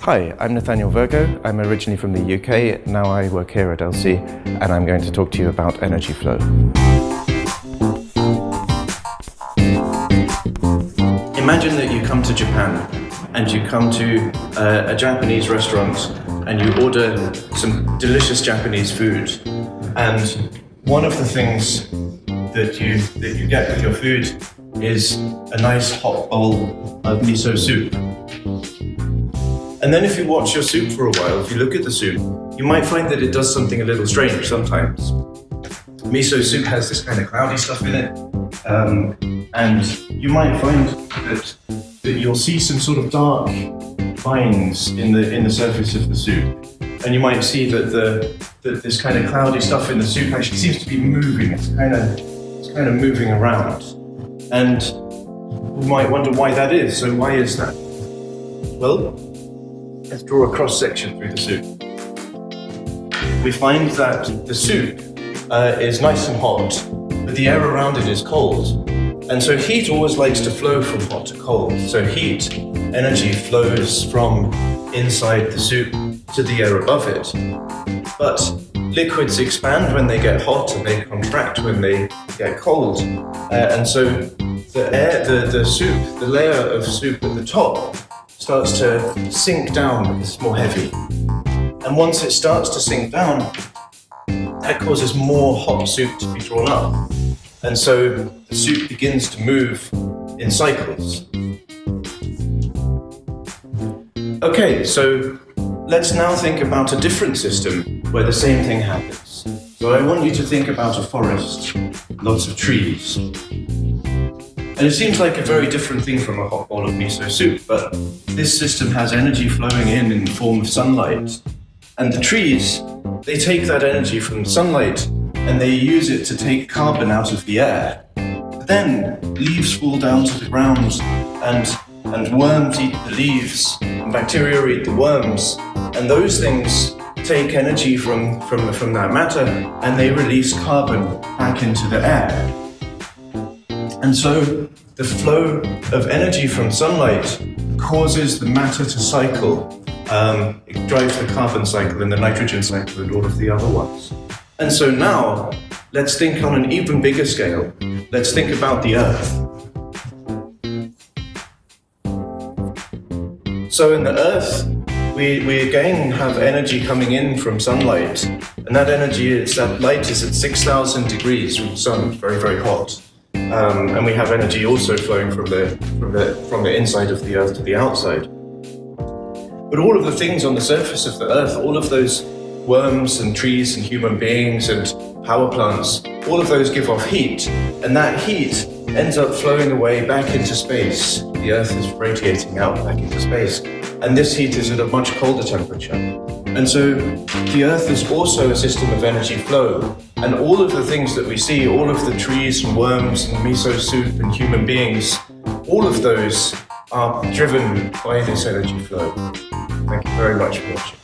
Hi, I'm Nathaniel Virgo. I'm originally from the UK. Now I work here at ELSI, and I'm going to talk to you about energy flow. Imagine that you come to Japan and you come to a Japanese restaurant and you order some delicious Japanese food. And one of the things that you get with your food is a nice hot bowl of miso soup. And then if you watch your soup for a while, if you look at the soup, you might find that it does something a little strange sometimes. Miso soup has this kind of cloudy stuff in it, and you might find that you'll see some sort of dark lines in the surface of the soup. And you might see that this kind of cloudy stuff in the soup actually seems to be moving. It's kind of moving around. And you might wonder why that is. So why is that? Well, let's draw a cross-section through the soup. We find that the soup is nice and hot, but the air around it is cold. And so heat always likes to flow from hot to cold. So heat, energy flows from inside the soup to the air above it. But liquids expand when they get hot and they contract when they get cold. And so the soup, the layer of soup at the top, starts to sink down because it's more heavy. And once it starts to sink down, that causes more hot soup to be drawn up. And so the soup begins to move in cycles. Okay, so let's now think about a different system where the same thing happens. So I want you to think about a forest, lots of trees. And it seems like a very different thing from a hot bowl of miso soup, but this system has energy flowing in the form of sunlight. And the trees, they take that energy from sunlight and they use it to take carbon out of the air. But then leaves fall down to the ground and worms eat the leaves and bacteria eat the worms. And those things take energy from that matter and they release carbon back into the air. And so the flow of energy from sunlight causes the matter to cycle. It drives the carbon cycle and the nitrogen cycle and all of the other ones. And so now, let's think on an even bigger scale. Let's think about the Earth. So in the Earth, we again have energy coming in from sunlight. And that light is at 6,000 degrees from the sun, very, very hot. And we have energy also flowing from the inside of the Earth to the outside. But all of the things on the surface of the Earth, all of those worms and trees and human beings and power plants, all of those give off heat, and that heat ends up flowing away back into space. The Earth is radiating out back into space, and this heat is at a much colder temperature. And so the Earth is also a system of energy flow, and all of the things that we see, all of the trees and worms and miso soup and human beings, all of those are driven by this energy flow. Thank you very much for watching.